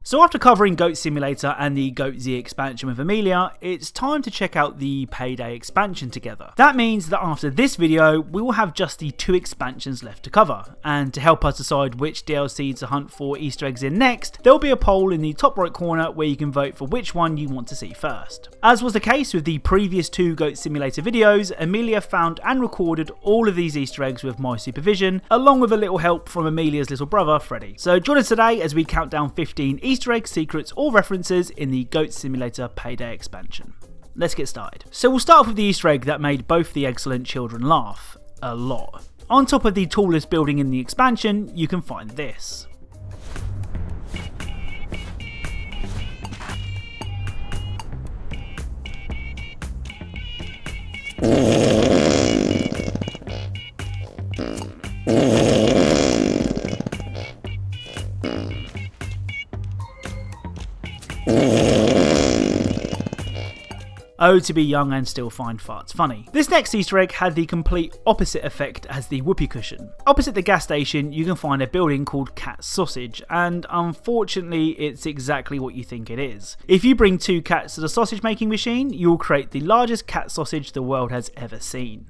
So after covering Goat Simulator and the Goat Z expansion with Amelia, it's time to check out the Payday expansion together. That means that after this video, we will have just the 2 expansions left to cover, and to help us decide which DLC to hunt for Easter eggs in next, there will be a poll in the top right corner where you can vote for which one you want to see first. As was the case with the previous 2 Goat Simulator videos, Amelia found and recorded all of these Easter eggs with my supervision, along with a little help from Amelia's little brother, Freddy. So join us today as we count down 15 Easter eggs, secrets or references in the Goat Simulator Payday Expansion. Let's get started. So we'll start off with the Easter egg that made both the excellent children laugh a lot. On top of the tallest building in the expansion, you can find this. Oh, to be young and still find farts funny. This next Easter egg had the complete opposite effect as the whoopee cushion. Opposite the gas station, you can find a building called Cat Sausage, and unfortunately, it's exactly what you think it is. If you bring 2 cats to the sausage making machine, you'll create the largest cat sausage the world has ever seen.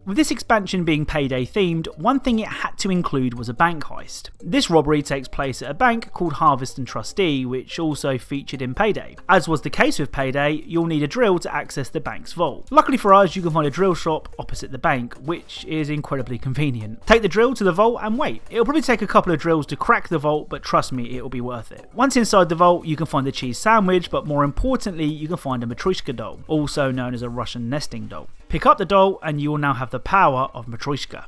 With this expansion being Payday themed, one thing it had to include was a bank heist. This robbery takes place at a bank called Harvest and Trustee, which also featured in Payday. As was the case with Payday, you'll need a drill to access the bank's vault. Luckily for us, you can find a drill shop opposite the bank, which is incredibly convenient. Take the drill to the vault and wait. It'll probably take a couple of drills to crack the vault, but trust me, it'll be worth it. Once inside the vault, you can find the cheese sandwich, but more importantly, you can find a Matryoshka doll, also known as a Russian nesting doll. Pick up the doll and you will now have the power of Matryoshka.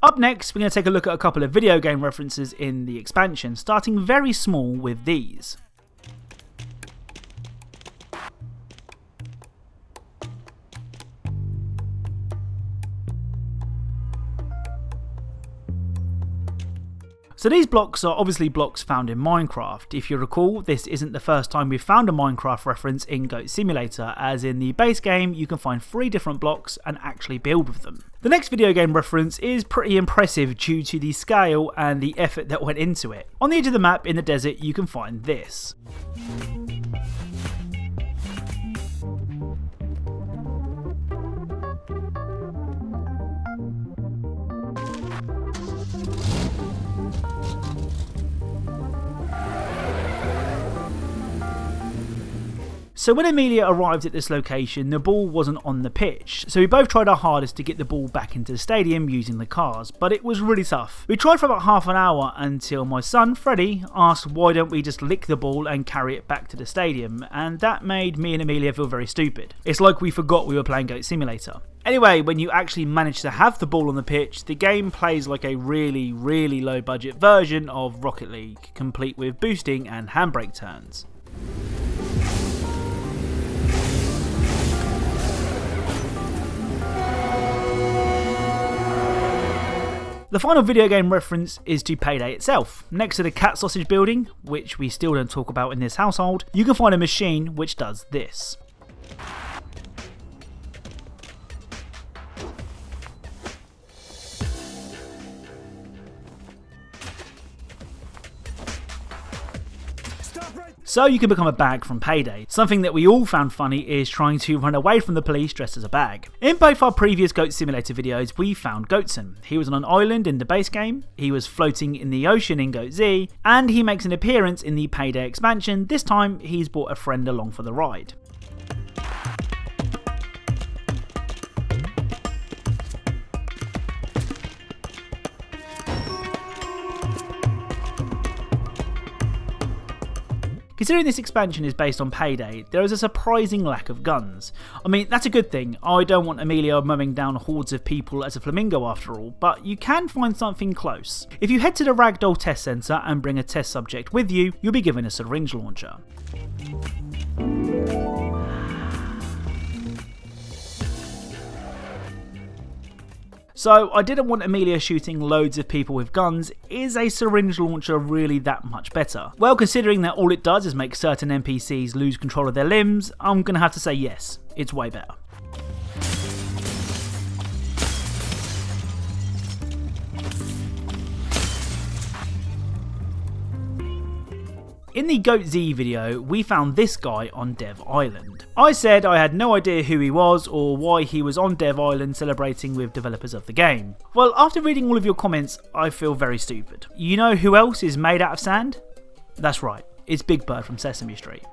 Up next, we're going to take a look at a couple of video game references in the expansion, starting very small with these. So these blocks are obviously blocks found in Minecraft. If you recall, this isn't the first time we've found a Minecraft reference in Goat Simulator, as in the base game you can find 3 different blocks and actually build with them. The next video game reference is pretty impressive due to the scale and the effort that went into it. On the edge of the map in the desert you can find this. So when Amelia arrived at this location, the ball wasn't on the pitch, so we both tried our hardest to get the ball back into the stadium using the cars, but it was really tough. We tried for about half an hour until my son, Freddy, asked why don't we just lick the ball and carry it back to the stadium, and that made me and Amelia feel very stupid. It's like we forgot we were playing Goat Simulator. Anyway, when you actually manage to have the ball on the pitch, the game plays like a really low budget version of Rocket League, complete with boosting and handbrake turns. The final video game reference is to Payday itself. Next to the cat sausage building, which we still don't talk about in this household, you can find a machine which does this. So you can become a bag from Payday. Something that we all found funny is trying to run away from the police dressed as a bag. In both our previous Goat Simulator videos, we found Goatson. He was on an island in the base game, he was floating in the ocean in Goat Z, and he makes an appearance in the Payday expansion. This time he's brought a friend along for the ride. Considering this expansion is based on Payday, there is a surprising lack of guns. I mean, that's a good thing. I don't want Amelia mowing down hordes of people as a flamingo after all, but you can find something close. If you head to the Ragdoll test centre and bring a test subject with you, you'll be given a syringe launcher. So I didn't want Amelia shooting loads of people with guns. Is a syringe launcher really that much better? Well, considering that all it does is make certain NPCs lose control of their limbs, I'm gonna have to say yes, it's way better. In the Goat Z video, we found this guy on Dev Island. I said I had no idea who he was or why he was on Dev Island celebrating with developers of the game. Well, after reading all of your comments, I feel very stupid. You know who else is made out of sand? That's right, it's Big Bird from Sesame Street.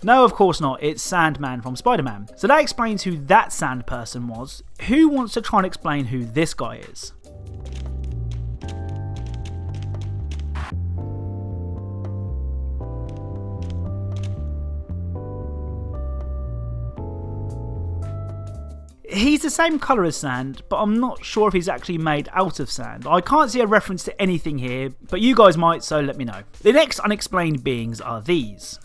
No, of course not, it's Sandman from Spider-Man. So that explains who that sand person was. Who wants to try and explain who this guy is? He's the same colour as sand, but I'm not sure if he's actually made out of sand. I can't see a reference to anything here, but you guys might, so let me know. The next unexplained beings are these.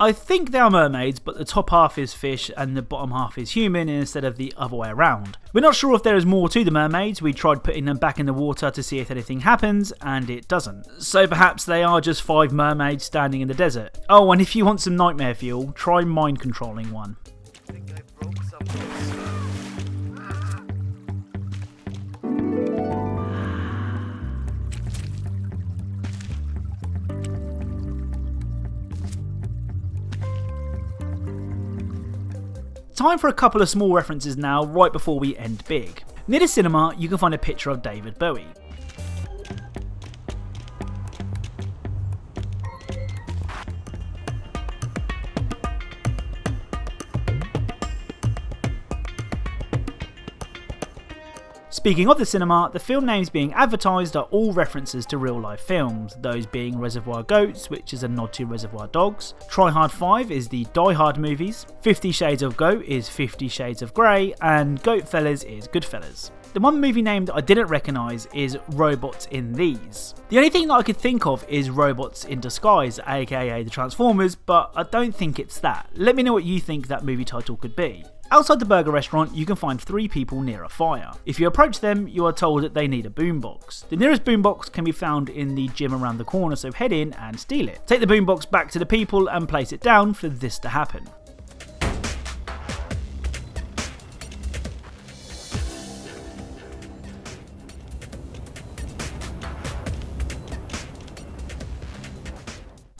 I think they are mermaids, but the top half is fish and the bottom half is human instead of the other way around. We're not sure if there is more to the mermaids. We tried putting them back in the water to see if anything happens, and it doesn't. So perhaps they are just 5 mermaids standing in the desert. Oh, and if you want some nightmare fuel, try mind controlling one. Time for a couple of small references now, right before we end big. Near the cinema, you can find a picture of David Bowie. Speaking of the cinema, the film names being advertised are all references to real life films, those being Reservoir Goats, which is a nod to Reservoir Dogs, Try Hard 5 is the Die Hard movies, 50 Shades of Goat is 50 Shades of Grey, and Goatfellas is Goodfellas. The one movie name that I didn't recognise is Robots in These. The only thing that I could think of is Robots in Disguise, aka the Transformers, but I don't think it's that. Let me know what you think that movie title could be. Outside the burger restaurant, you can find 3 people near a fire. If you approach them, you are told that they need a boombox. The nearest boombox can be found in the gym around the corner, so head in and steal it. Take the boombox back to the people and place it down for this to happen.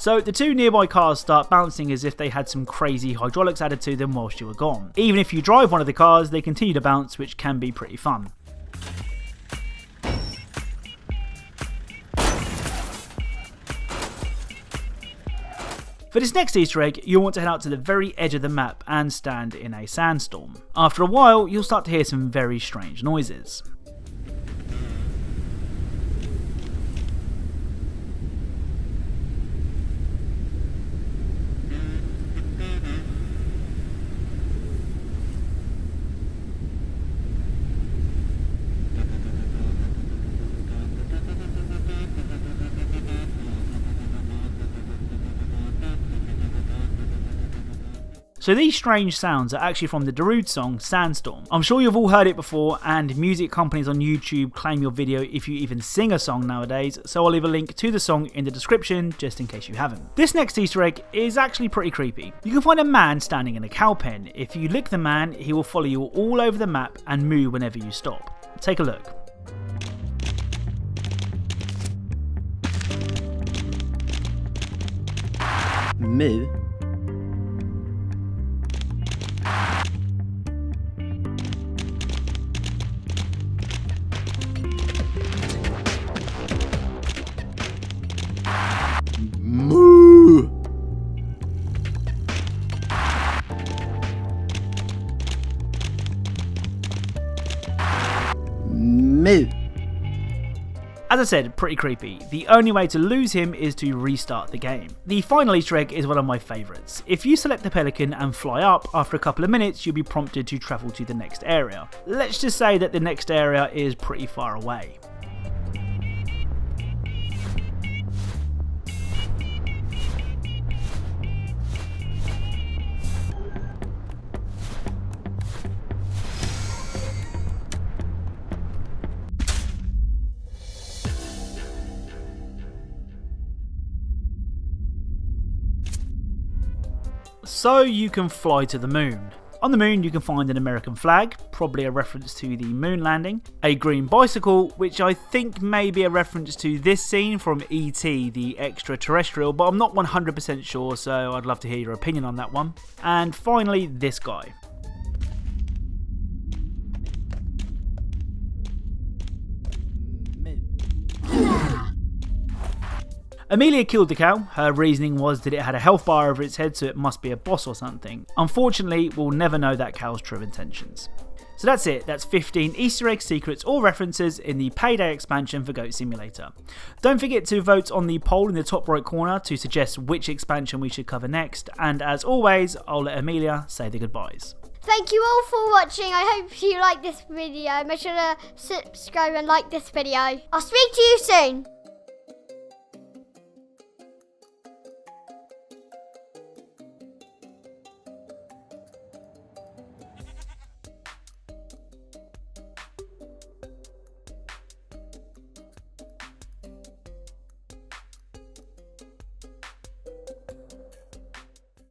So the 2 nearby cars start bouncing as if they had some crazy hydraulics added to them whilst you were gone. Even if you drive one of the cars, they continue to bounce, which can be pretty fun. For this next Easter egg, you'll want to head out to the very edge of the map and stand in a sandstorm. After a while, you'll start to hear some very strange noises. So these strange sounds are actually from the Darude song Sandstorm. I'm sure you've all heard it before, and music companies on YouTube claim your video if you even sing a song nowadays, so I'll leave a link to the song in the description just in case you haven't. This next Easter egg is actually pretty creepy. You can find a man standing in a cow pen. If you lick the man, he will follow you all over the map and moo whenever you stop. Take a look. Moo. Moo. Moo. As I said, pretty creepy. The only way to lose him is to restart the game. The final Easter egg is one of my favourites. If you select the pelican and fly up, after a couple of minutes you'll be prompted to travel to the next area. Let's just say that the next area is pretty far away. So you can fly to the moon. On the moon you can find an American flag, probably a reference to the moon landing, a green bicycle, which I think may be a reference to this scene from E.T. the extraterrestrial, but I'm not 100% sure, so I'd love to hear your opinion on that one. And finally, this guy. Amelia killed the cow. Her reasoning was that it had a health bar over its head, so it must be a boss or something. Unfortunately, we'll never know that cow's true intentions. So that's it, that's 15 Easter egg secrets or references in the Payday expansion for Goat Simulator. Don't forget to vote on the poll in the top right corner to suggest which expansion we should cover next, and as always, I'll let Amelia say the goodbyes. Thank you all for watching. I hope you liked this video. Make sure to subscribe and like this video. I'll speak to you soon.